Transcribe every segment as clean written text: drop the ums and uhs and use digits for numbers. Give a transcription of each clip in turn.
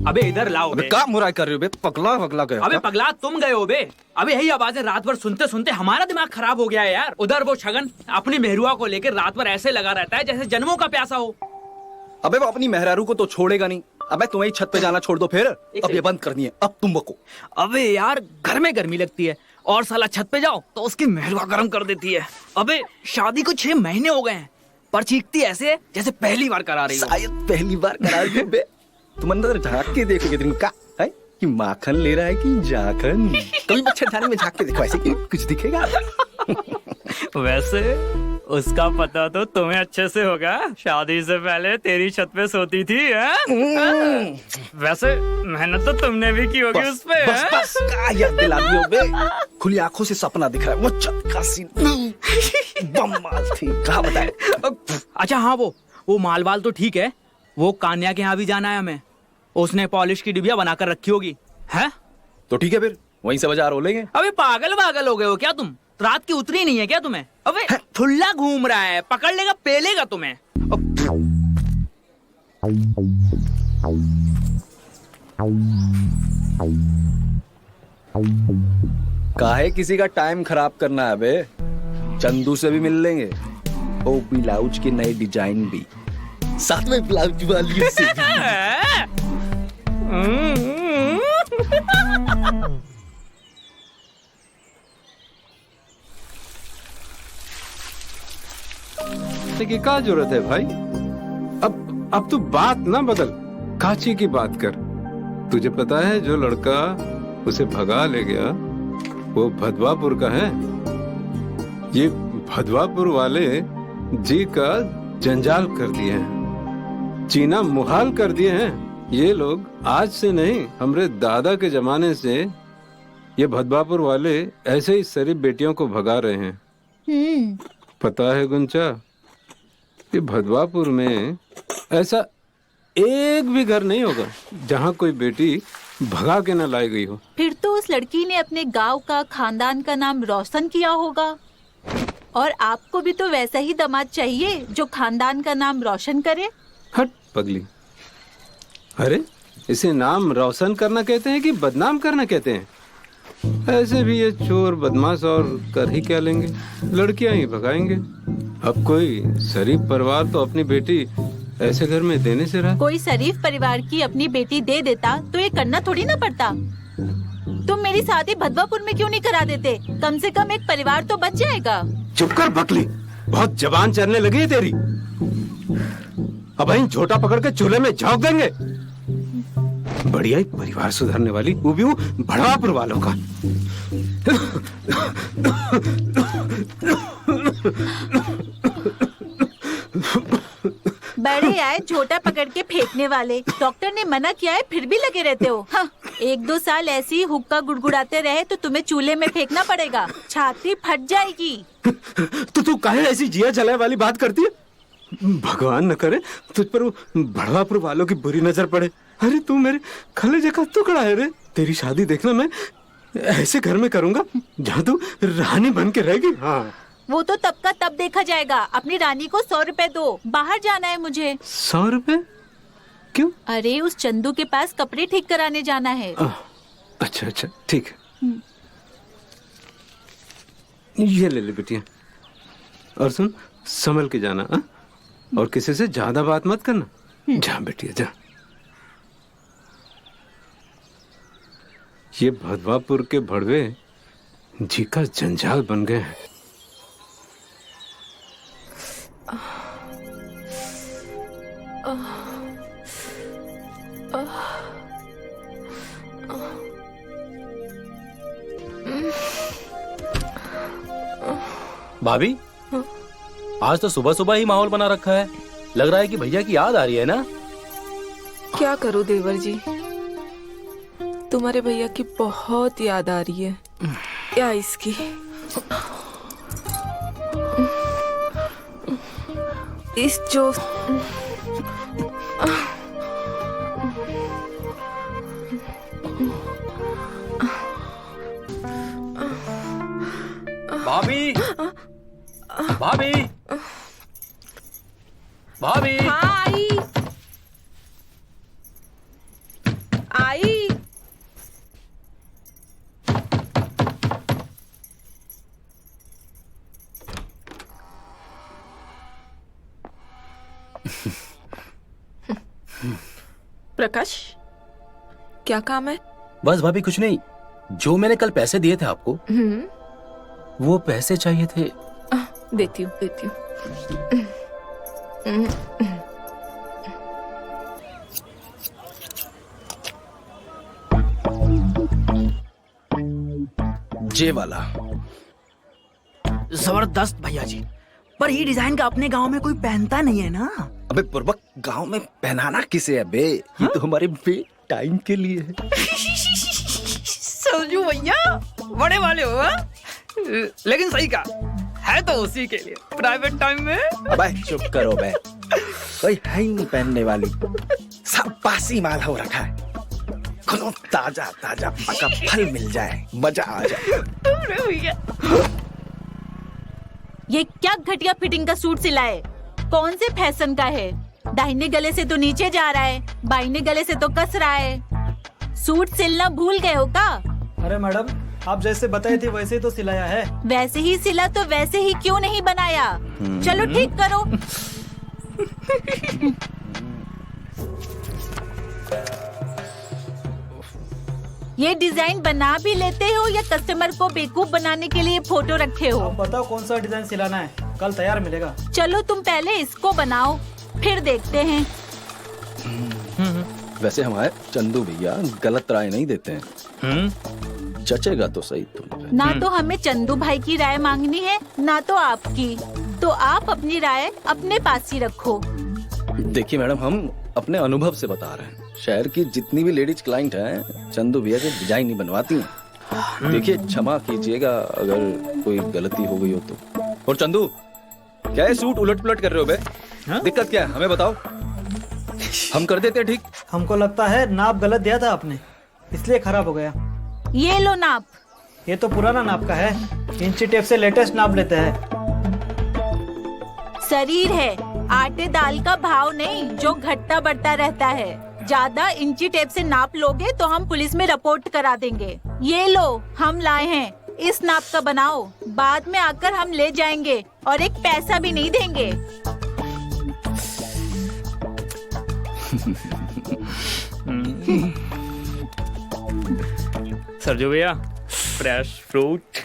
अबे इधर लाओ अबे बे। क्या मुराई कर रहे हो बे? पगला पगला गए हो अबे क्या? पगला तुम गए हो बे। अबे यही आवाजें रात भर सुनते सुनते हमारा दिमाग खराब हो गया है यार। उधर वो छगन अपनी मेहरुआ को लेकर रात भर ऐसे लगा रहता है जैसे जन्मों का प्यासा हो। अबे वो अपनी मेहरारू को तो छोड़ेगा नहीं। अबे तुम्हें छत पे जाना छोड़ दो फिर। अब ये बंद करनी है, अब तुम बको। अबे यार घर में गर्मी लगती है और साला छत पे जाओ तो उसकी मेहरुआ गर्म कर देती है। अबे शादी को 6 महीने हो गए हैं पर चीखती ऐसे है जैसे पहली बार करा रही हो। शायद पहली बार करा रही हो बे। तुम अंदर झांक के देखोगे तुम का है कि माखन ले रहा है कि जाखन। कभी मच्छरदानी में झांक के देखो, ऐसे कि कुछ दिखेगा। वैसे उसका पता तो तुम्हें अच्छे से होगा, शादी से पहले तेरी छत पे सोती थी है? वैसे मेहनत तो तुमने भी की होगी उस पे। बस बस क्या याद दिला दियो बे। खुली आंखों से सपना दिख रहा है, वो छत का सीन बम्बाल थी। कहाँ बताए? अच्छा हाँ वो मालवाल तो ठीक है, वो कान्या के यहाँ भी जाना है हमें। उसने पॉलिश की डिबिया बनाकर रखी होगी है? तो ठीक है फिर वहीं से बाजार हो लेंगे। अबे पागल हो गए हो क्या तुम? रात की उतरी नहीं है क्या तुम्हें? अबे खुला घूम रहा है, पकड़ लेगा पेलेगा तुम्हें। काहे किसी का टाइम खराब करना है बे? चंदू से भी मिल लेंगे, ओ ब्लाउज के नए डिजाइन भी, साथ में ब्लाउज वाली से भी। की क्या जरूरत है भाई? अब तू बात ना बदल, काची की बात कर। तुझे पता है जो लड़का उसे भगा ले गया वो भदवापुर का है। ये भदवापुर वाले जी का जंजाल कर दिए हैं, जीना मुहाल कर दिए हैं। ये लोग आज से नहीं, हमरे दादा के जमाने से ये भदवापुर वाले ऐसे ही शरीफ बेटियों को भगा रहे हैं। पता है गुंचा, ये भदवापुर में ऐसा एक भी घर नहीं होगा जहाँ कोई बेटी भगा के न लाई गई हो। फिर तो उस लड़की ने अपने गांव का, खानदान का नाम रोशन किया होगा। और आपको भी तो वैसा ही दामाद चाहिए जो खानदान का नाम रोशन करे। हट पगली, अरे इसे नाम रोशन करना कहते हैं कि बदनाम करना कहते हैं? ऐसे भी ये चोर बदमाश और कर ही क्या लेंगे, लड़कियां ही भगाएंगे। अब कोई शरीफ परिवार तो अपनी बेटी ऐसे घर में देने से रहा। कोई शरीफ परिवार की अपनी बेटी दे देता तो ये करना थोड़ी ना पड़ता। तुम मेरी शादी भदवापुर में क्यों नहीं करा देते? कम से कम एक परिवार तो बच जाएगा। चुप कर बकली, बहुत जबान चढ़ने लगी है तेरी। अब इन झोटा पकड़ के चूल्हे में झोंक देंगे। बढ़िया ही परिवार सुधारने वाली, वो भी भड़वापुर वालों का। बड़े आए झोटा पकड़ के फेंकने वाले। डॉक्टर ने मना किया है फिर भी लगे रहते हो। हाँ, 1-2 साल ऐसी हुक्का गुड़गुड़ाते रहे तो तुम्हें चूल्हे में फेंकना पड़ेगा, छाती फट जाएगी। तो तू काहे ऐसी जिया जलाए वाली बात करती है? भगवान न करे तुझ पर वो भड़वापुर वालों की बुरी नजर पड़े। अरे तू मेरे कलेजे का टुकड़ा है रे। तेरी शादी देखना मैं ऐसे घर में करूंगा जहाँ तू रानी बन के रहेगी। हाँ, वो तो तब का तब देखा जाएगा। अपनी रानी को 100 रुपए दो, बाहर जाना है मुझे। 100 रुपए? क्यों? अरे उस चंदू के पास कपड़े ठीक कराने जाना है। अच्छा अच्छा ठीक है, ये ले ले बेटिया। और सुन, संभल के जाना हा? और किसी से ज्यादा बात मत करना। जा बेटिया जा। ये भदवापुर के भड़वे जी का जंजाल बन गए हैं। भाभी, आज तो सुबह सुबह ही माहौल बना रखा है। लग रहा है कि भैया की याद आ रही है ना? क्या करूं देवर जी, तुम्हारे भैया की बहुत याद आ रही है। क्या इसकी इस जो भाभी, भाभी, भाभी। हाँ आई। आई। प्रकाश, क्या काम है? बस भाभी कुछ नहीं, जो मैंने कल पैसे दिए थे आपको, वो पैसे चाहिए थे। देती हूँ देती हूँ। जे वाला। जबरदस्त भैया जी, पर ये डिजाइन का अपने गांव में कोई पहनता नहीं है ना। अबे बुर्बक, गांव में पहनाना किसे है बे? ये तो हमारे बे टाइम के लिए है। सरजू भैया बड़े वाले हो हाँ? लेकिन सही कहा, है तो उसी के लिए प्राइवेट टाइम में। अबे चुप करो बे, कोई है ही नहीं पहनने वाली, सब बासी माल हो रखा है। खुद ताजा ताजा पका फल मिल जाए, मजा आ जाए। ये क्या घटिया फिटिंग का सूट सिला है? कौन से फैशन का है? दाहिने गले से तो नीचे जा रहा है, बाइने गले से तो कस रहा है। सूट सिलना भूल गए हो का? अरे मैडम, आप जैसे बताए थे वैसे ही तो सिलाया है। वैसे ही सिला तो वैसे ही क्यों नहीं बनाया? चलो ठीक करो। ये डिजाइन बना भी लेते हो या कस्टमर को बेवकूफ बनाने के लिए फोटो रखे हो? आप बताओ कौन सा डिजाइन सिलाना है, कल तैयार मिलेगा। चलो तुम पहले इसको बनाओ, फिर देखते हैं। वैसे हमारे चंदू भैया गलत राय नहीं देते हैं। जचेगा तो सही तुम। ना तो हमें चंदू भाई की राय मांगनी है, ना तो आपकी। तो आप अपनी राय अपने पास ही रखो। देखिए मैडम, हम अपने अनुभव से बता रहे हैं। शहर की जितनी भी लेडीज क्लाइंट हैं, चंदू भैया के डिजाइन ही बनवाती हैं। देखिए क्षमा कीजिएगा अगर कोई गलती हो गई हो तो। और चंदू, क्या है सूट उलट पुलट कर रहे हो बे? दिक्कत क्या है हमें बताओ, हम कर देते हैं ठीक। हमको लगता है नाप गलत दिया था आपने, इसलिए खराब हो गया। ये लो नाप। ये तो पुराना नाप का है, इंची टेप से लेटेस्ट नाप लेते हैं। शरीर है, आटे दाल का भाव नहीं जो घटता बढ़ता रहता है। ज्यादा इंची टेप से नाप लोगे तो हम पुलिस में रिपोर्ट करा देंगे। ये लो, हम लाए हैं, इस नाप का बनाओ। बाद में आकर हम ले जाएंगे और एक पैसा भी नहीं देंगे। सरजू भैया फ्रेश फ्रूट।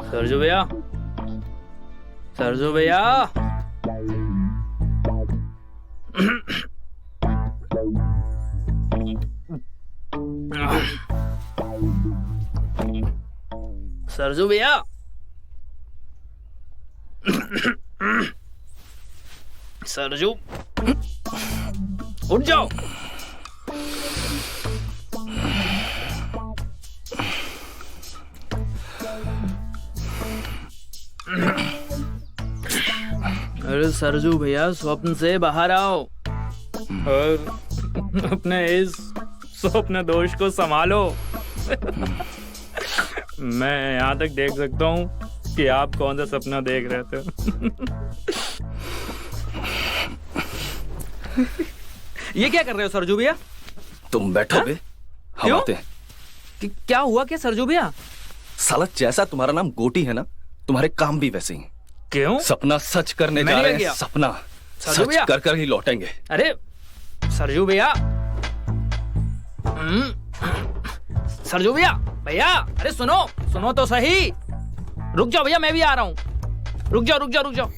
सरजू भैया, सरजू भैया, सरजू भैया, सरजू उठ जाओ। अरे सरजू भैया, स्वप्न से बाहर आओ और अपने इस स्वप्न दोष को संभालो। मैं यहाँ तक देख सकता हूँ कि आप कौन सा सपना देख रहे थे। ये क्या कर रहे हो सरजू भैया? तुम बैठो बे, हम क्यों? आते हैं। क्या हुआ क्या सरजू भैया? साला जैसा तुम्हारा नाम गोटी है ना, तुम्हारे काम भी वैसे ही। क्यों? सपना सच करने मैं जा नहीं रहे लग हैं, गया। सपना सरजू सच भैया। कर कर ही लौटेंगे। अरे सरजू भैया, सरजू भैया, भैया अरे सुनो, सुनो तो सही। रुक जाओ भैया, मैं भी आ रहा हूँ। रुक जाओ रुक जाओ रुक जाओ।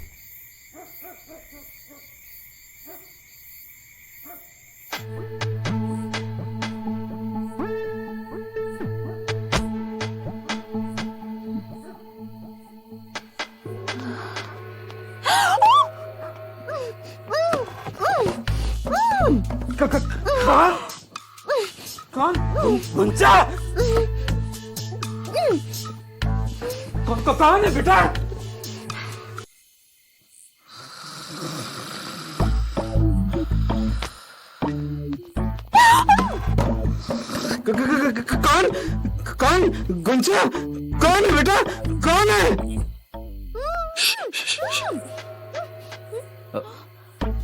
कौन गुंजा कौन है बेटा? कौन कौन गुंजा कौन है बेटा? कौन है?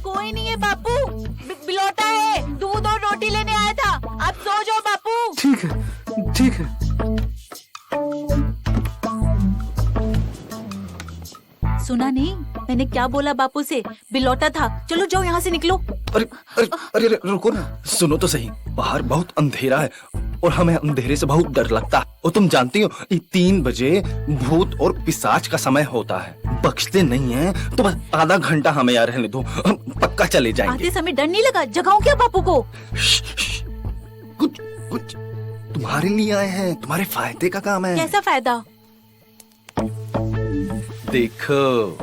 कोई नहीं है बापू, बिलोटा है, दूध और रोटी लेने आया था। आप सो जाओ बापू। ठीक है ठीक है। सुना नहीं मैंने क्या बोला बापू से? बिलोटा था। चलो जाओ यहाँ से निकलो। अरे अरे अरे अरे, रुको ना, सुनो तो सही। बाहर बहुत अंधेरा है और हमें अंधेरे से बहुत डर लगता है। और तुम जानती हो ये 3 बजे भूत और पिशाच का समय होता है। बख्शते नहीं हैं तो बस आधा घंटा हमें यहाँ रहने दो, हम पक्का चले जाएंगे। आते समय डर नहीं लगा? जगाऊं क्या बापू को? कुछ कुछ तुम्हारे लिए आए हैं, तुम्हारे फायदे का काम है। कैसा फायदा? देखो,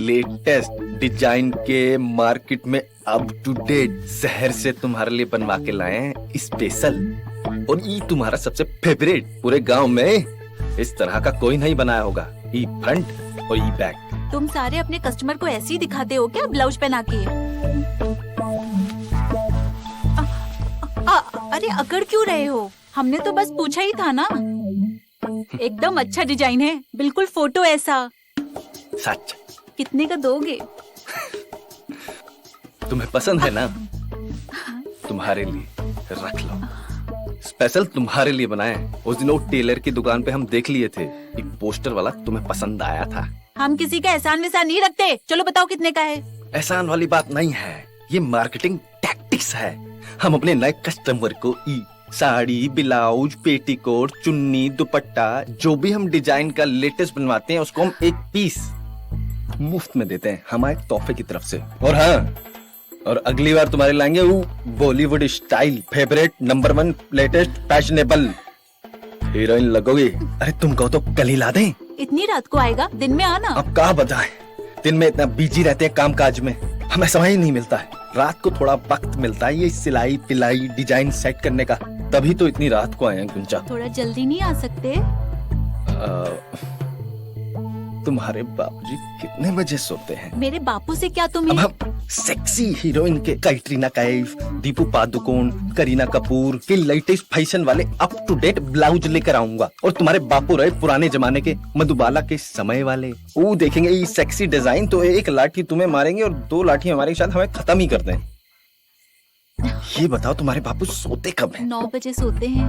लेटेस्ट डिजाइन के मार्केट में अप टू डेट शहर से तुम्हारे लिए बनवा के लाए हैं स्पेशल। और ये तुम्हारा सबसे फेवरेट, पूरे गांव में इस तरह का कोई नहीं बनाया होगा। ई फ्रंट और ई बैक। तुम सारे अपने कस्टमर को ऐसे ही दिखाते हो क्या ब्लाउज पहना के? अरे अकड़ क्यों रहे हो? हमने तो बस पूछा ही था ना। एकदम अच्छा डिजाइन है, बिल्कुल फोटो ऐसा। सच? कितने का दोगे? तुम्हें पसंद है ना? तुम्हारे लिए रख लो, स्पेशल तुम्हारे लिए बनाए। उस दिन वो टेलर की दुकान पे हम देख लिए थे, एक पोस्टर वाला तुम्हें पसंद आया था। हम किसी का एहसान वैसान नहीं रखते। चलो बताओ कितने का है? एहसान वाली बात नहीं है, ये मार्केटिंग टैक्टिक्स है। हम अपने नए कस्टमर को साड़ी, ब्लाउज, पेटीकोट, चुन्नी, दुपट्टा, जो भी हम डिजाइन का लेटेस्ट बनवाते हैं उसको हम एक पीस मुफ्त में देते हैं, हमारे तोहफे की तरफ से। और हाँ, और अगली बार तुम्हारे लाएंगे वो Bollywood style favourite number 1 latest fashionable heroine लगोगी। अरे तुम कहो तो कल ही ला दें। इतनी रात को आएगा? दिन में आना। अब क्या बताएं, दिन में इतना बिजी रहते हैं काम काज में, हमें समय ही नहीं मिलता है। रात को थोड़ा वक्त मिलता है ये सिलाई पिलाई डिजाइन सेट करने का, तभी तो इतनी रात को आए हैं गुंजा। थोड़ा जल्दी नहीं आ सकते? तुम्हारे बाबूजी कितने बजे सोते हैं? मेरे बापू से क्या अब तुम्हें? हम सेक्सी हीरोइन के कैटरीना कैफ, दीपू पादुकोण, करीना कपूर के लेटेस्ट फैशन वाले अप टू डेट ब्लाउज लेकर आऊंगा। और तुम्हारे बापू रहे पुराने जमाने के मधुबाला के समय वाले, वो देखेंगे ये सेक्सी डिजाइन तो एक लाठी तुम्हें मारेंगे और 2 लाठी हमारे साथ हमें खत्म ही कर दें। ये बताओ तुम्हारे बापू सोते कब हैं? 9 बजे सोते हैं।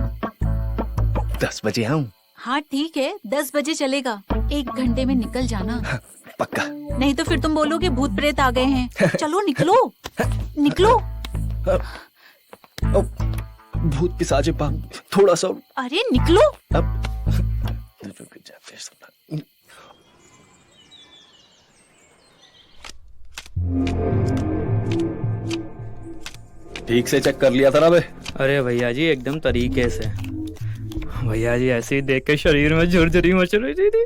10 बजे आऊं? हाँ ठीक है, 10 बजे चलेगा। 1 घंटे में निकल जाना। पक्का? नहीं तो फिर तुम बोलोगे भूत प्रेत आ गए हैं। चलो निकलो निकलो। भूत पिशाच पाप थोड़ा सा। अरे निकलो। अब ठीक से चेक कर लिया था ना बे? अरे भैया जी एकदम तरीके से। भैया जी ऐसे ही देख के शरीर में झुरझुरी मच रही थी।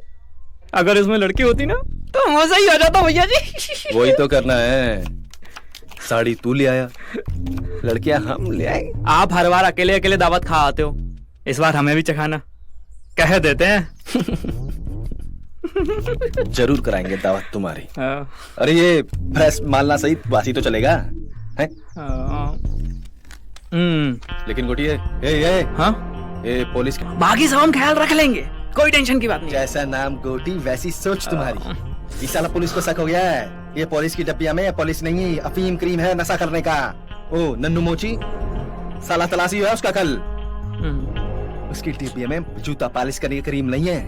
अगर इसमें लड़की होती ना तो मजा ही आ जाता भैया जी। वही तो करना है। साड़ी तू ले आया, लड़कियां हम ले आए। आप हर बार अकेले अकेले दावत खा आते हो, इस बार हमें भी चखाना, कह देते हैं। जरूर कराएंगे दावत तुम्हारी। हाँ। अरे ये फ्रेश मालना सही बासी तो चलेगा है? लेकिन गोटिए, ये हाँ ये पुलिस के बाकी सब हम ख्याल रख लेंगे, कोई टेंशन की बात नहीं। जैसा नाम गोटी वैसी सोच तुम्हारी। इस साला पुलिस को शक हो गया है, ये पुलिस की डब्बिया में पुलिस नहीं है, अफीम क्रीम है नशा करने का। ओ नन्नू मोची, साला तलाशी है उसका कल। उसकी डिब्बिया में जूता पालिश करने की क्रीम नहीं है,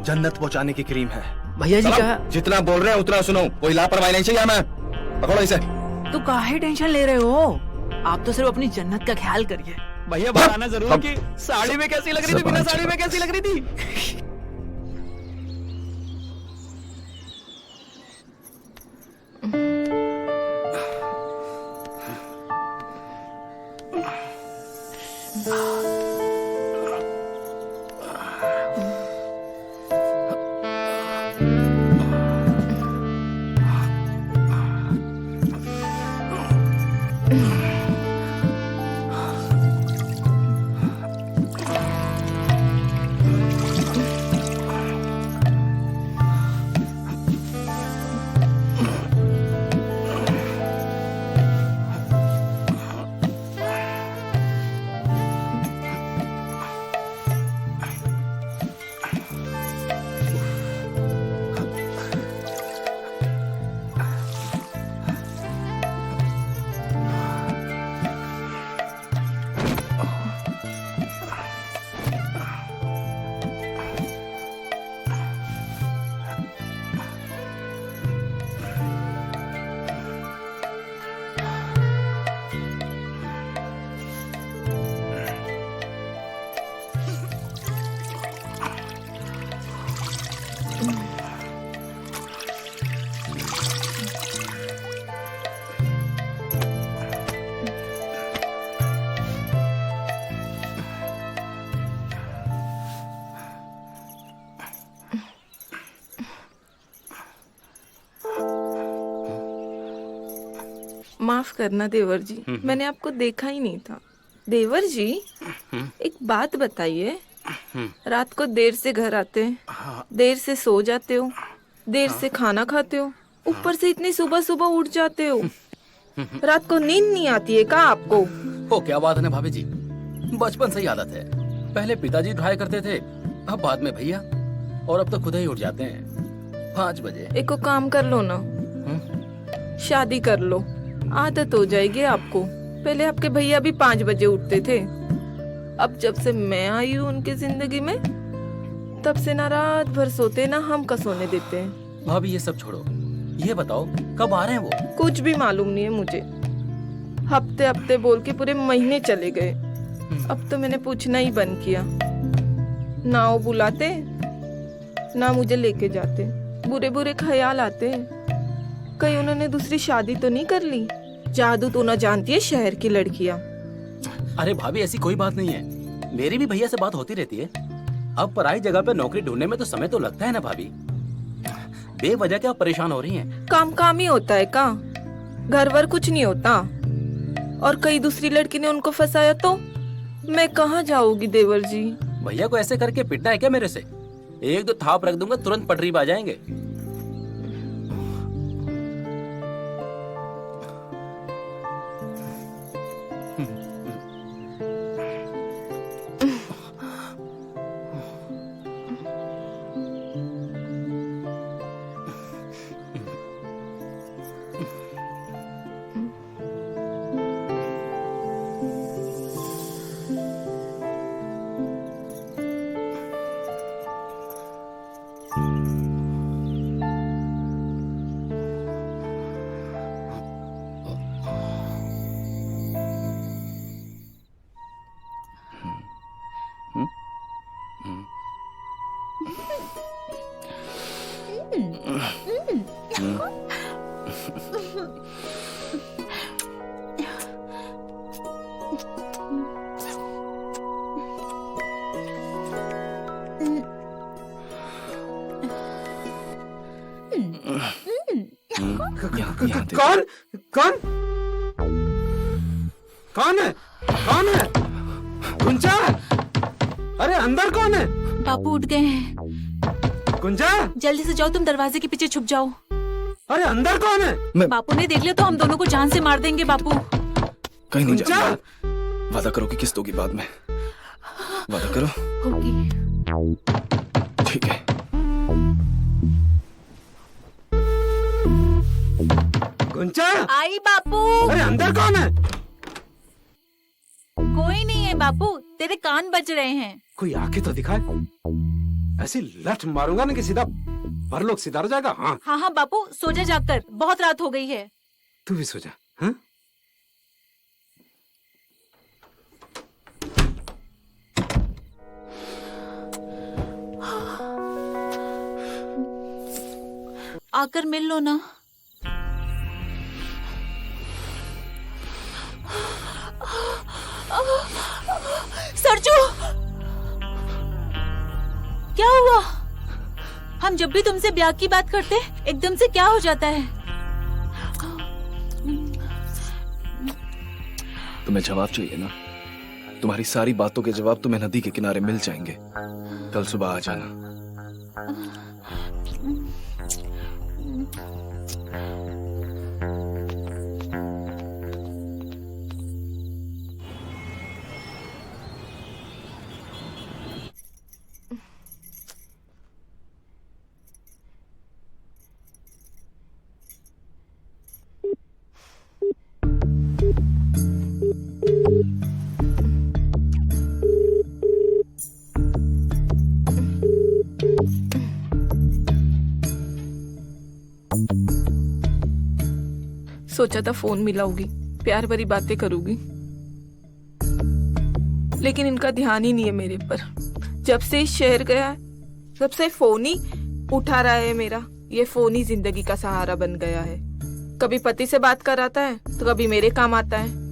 जन्नत पहुंचाने की क्रीम है। भैया जी कहा जितना बोल रहे हैं उतना सुनो, कोई लापरवाही नहीं चाहिए हमें। पकड़ो इसे। तो काहे टेंशन ले रहे हो? आप तो सिर्फ अपनी जन्नत का ख्याल करिए। भैया बताना जरूर कि साड़ी में कैसी लग रही थी, बिना साड़ी में कैसी लग रही थी। माफ करना देवर जी, मैंने आपको देखा ही नहीं था। देवर जी, एक बात बताइए, रात को देर से घर आते हैं, देर से सो जाते हो, देर से खाना खाते हो, ऊपर से इतनी सुबह सुबह उठ जाते हो। रात को नींद नहीं आती है क्या आपको? ओ क्या बात है ना भाभी जी, बचपन से ही आदत है। पहले पिताजी उठाया करते थे, अब बाद में भैया, और अब तो खुद ही उठ जाते हैं 5 बजे। एक काम कर लो ना, शादी कर लो, आदत हो जाएगी आपको। पहले आपके भैया भी 5 बजे उठते थे, अब जब से मैं आई हूँ उनकी जिंदगी में, तब से ना रात भर सोते ना हम का सोने देते हैं। भाभी ये सब छोड़ो, ये बताओ कब आ रहे हैं वो? कुछ भी मालूम नहीं है मुझे। हफ्ते हफ्ते बोल के पूरे महीने चले गए। अब तो मैंने पूछना ही बंद किया। ना वो बुलाते ना मुझे लेके जाते। बुरे बुरे ख्याल आते। कहीं उन्होंने दूसरी शादी तो नहीं कर ली? जादू तो ना जानती है शहर की लड़कियां। अरे भाभी ऐसी कोई बात नहीं है, मेरी भी भैया से बात होती रहती है। अब पराई जगह पे नौकरी ढूंढने में तो समय तो लगता है ना भाभी। बेवजह क्या परेशान हो रही हैं? काम काम ही होता है का? घर वर कुछ नहीं होता। और कई दूसरी लड़की ने उनको फंसाया तो मैं कहाँ जाऊंगी देवर जी? भैया को ऐसे करके पिटना है क्या मेरे से? 1-2 थाप रख दूंगा, तुरंत पटरी पे आ जाएंगे। कौन कौन कौन है? कौन है? गुंजा, अरे अंदर कौन है? बापू उठ गए हैं। गुंजा, जल्दी से जाओ, तुम दरवाजे के पीछे छुप जाओ। अरे अंदर कौन है? बापू ने देख लिया तो हम दोनों को जान से मार देंगे। बापू कहीं नहीं गुंजा! जाना। वादा करो कि किस्त होगी बाद में। वादा करो। होगी। ठीक है। गुंजा, आई बापू। अरे अंदर कौन है? कोई नहीं है बापू, तेरे कान बज रहे हैं। कोई आके तो दिखाए। ऐसी लठ मारूंगा ना कि सीधा परलोक सिधार जाएगा। हाँ, हाँ हाँ बापू, सो जा जाकर, बहुत रात हो गई है। तू भी सो जा। हाँ? आकर मिल लो ना। सरजू, क्या हुआ? हम जब भी तुमसे ब्याह की बात करते एकदम से क्या हो जाता है? तुम्हें जवाब चाहिए ना? तुम्हारी सारी बातों के जवाब तुम्हें नदी के किनारे मिल जाएंगे। कल सुबह आ जाना। सोचा था फोन मिलाऊंगी, प्यार भरी बातें करूंगी, लेकिन इनका ध्यान ही नहीं है मेरे पर। जब से इस शहर गया है, तब से फोन ही उठा रहा है मेरा। ये फोन ही जिंदगी का सहारा बन गया है। कभी पति से बात कराता है तो कभी मेरे काम आता है।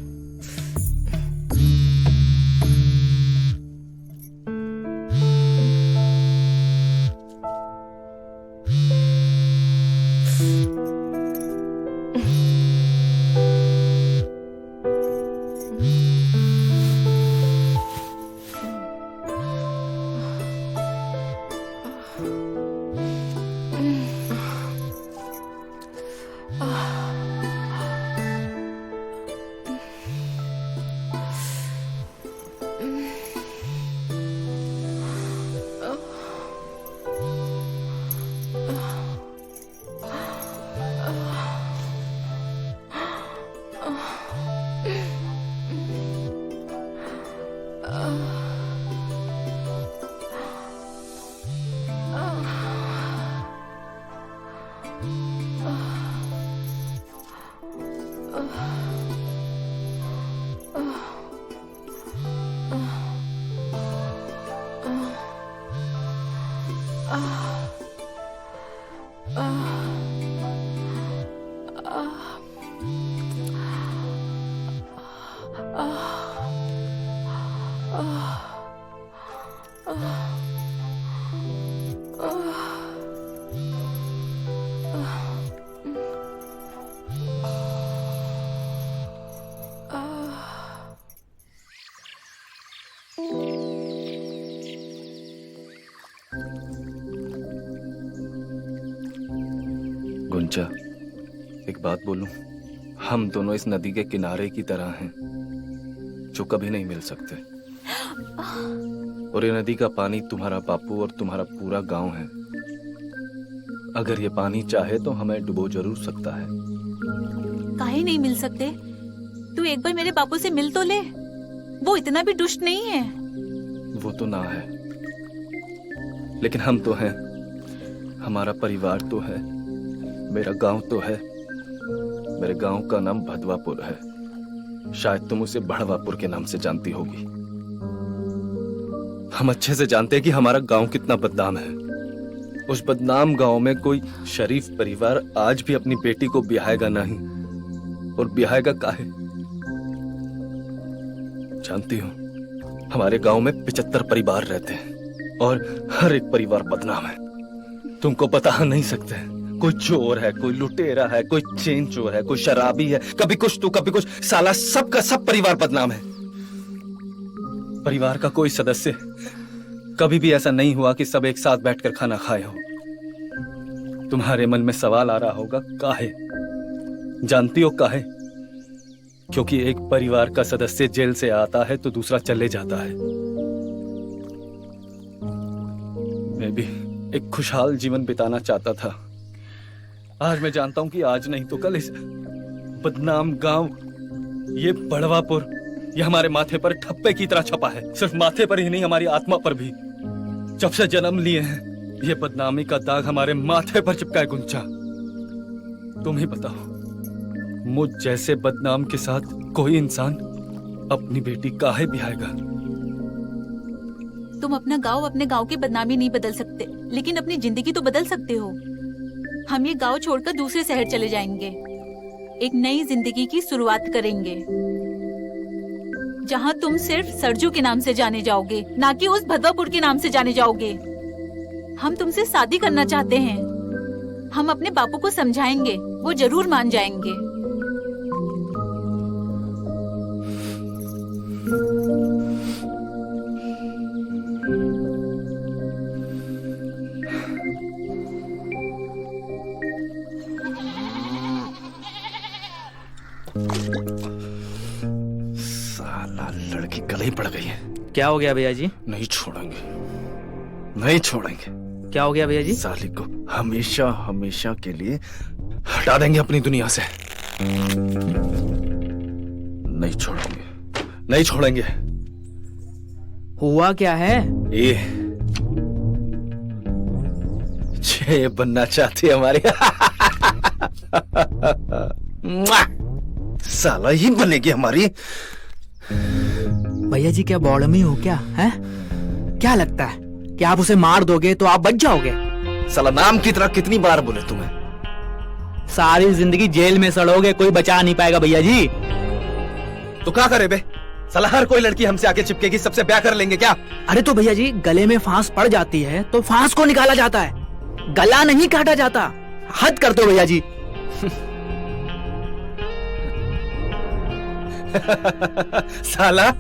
गुंजा, एक बात बोलूं? हम दोनों इस नदी के किनारे की तरह हैं, जो कभी नहीं मिल सकते। और ये नदी का पानी तुम्हारा बापू और तुम्हारा पूरा गांव है। अगर ये पानी चाहे तो हमें डुबो जरूर सकता है। काहे नहीं मिल सकते? तू एक बार मेरे बापू से मिल तो ले, वो इतना भी दुष्ट नहीं है। वो तो ना है, लेकिन हम तो हैं। हमारा परिवार तो है, मेरा गांव तो है। मेरे गांव का नाम भदवापुर है। शायद तुम उसे बढ़वापुर के नाम से जानती होगी। हम अच्छे से जानते हैं कि हमारा गांव कितना बदनाम है। उस बदनाम गांव में कोई शरीफ परिवार आज भी अपनी बेटी को ब्याहेगा नहीं। और ब्याहेगा काहे? जानती हो, हमारे गांव में 75 परिवार रहते हैं और हर एक परिवार बदनाम है। तुमको बता नहीं सकते। कोई चोर है, कोई लुटेरा है, कोई चेन चोर है, कोई शराबी है, कभी कुछ तो कभी कुछ। साला सबका सब परिवार बदनाम है। परिवार का कोई सदस्य कभी भी ऐसा नहीं हुआ कि सब एक साथ बैठकर खाना खाए हो। तुम्हारे मन में सवाल आ रहा होगा, काहे? जानती हो काहे? क्योंकि एक परिवार का सदस्य जेल से आता है तो दूसरा चले जाता है। मैं भी एक खुशहाल जीवन बिताना चाहता था। आज मैं जानता हूं कि आज नहीं तो कल इस बदनाम गांव, ये बढ़वापुर, ये हमारे माथे पर ठप्पे की तरह छपा है। सिर्फ माथे पर ही नहीं, हमारी आत्मा पर भी। जब से जन्म लिए हैं, ये बदनामी का दाग हमारे माथे पर चिपका है। गुंजा, तुम ही बताओ, मुझ जैसे बदनाम के साथ कोई इंसान अपनी बेटी काहे ब्याहेगा? तुम अपना गांव, अपने गांव की बदनामी नहीं बदल सकते, लेकिन अपनी जिंदगी तो बदल सकते हो। हम ये गांव छोड़कर दूसरे शहर चले जाएंगे, एक नई जिंदगी की शुरुआत करेंगे, जहां तुम सिर्फ सरजू के नाम से जाने जाओगे, ना कि उस भदवापुर के नाम से जाने जाओगे। हम तुमसे शादी करना चाहते हैं। हम अपने बापू को समझाएंगे, वो जरूर मान जाएंगे। साला लड़की गले ही पड़ गई है। क्या हो गया भैया जी? नहीं छोड़ेंगे, नहीं छोड़ेंगे। क्या हो गया भैया जी? साली को हमेशा हमेशा के लिए हटा देंगे अपनी दुनिया से। नहीं छोड़ेंगे, नहीं छोड़ेंगे। हुआ क्या है? ये बनना चाहती है हमारी। साला ही बनेगी हमारी। भैया जी क्या बॉडमी हो क्या है? क्या लगता है कि आप उसे मार दोगे तो आप बच जाओगे? साला नाम की तरह कितनी बार बोले तुम्हें? सारी जिंदगी जेल में सड़ोगे, कोई बचा नहीं पाएगा भैया जी। तो क्या करे बे? साला हर कोई लड़की हमसे आके चिपकेगी, सबसे ब्याह कर लेंगे क्या? अरे तो भैया जी, गले में फांस पड़ जाती है तो फांस को निकाला जाता है, गला नहीं काटा जाता। हद कर दो भैया जी। साला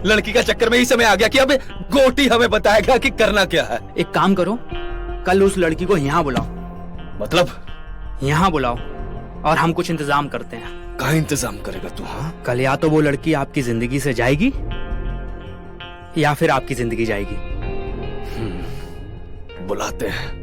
लड़की का चक्कर में ही समय आ गया कि अब गोटी हमें बताएगा कि करना क्या है। एक काम करो, कल उस लड़की को यहाँ बुलाओ। मतलब? यहाँ बुलाओ और हम कुछ इंतजाम करते हैं। कहाँ इंतजाम करेगा तू? हाँ, कल या तो वो लड़की आपकी जिंदगी से जाएगी या फिर आपकी जिंदगी जाएगी। बुलाते हैं।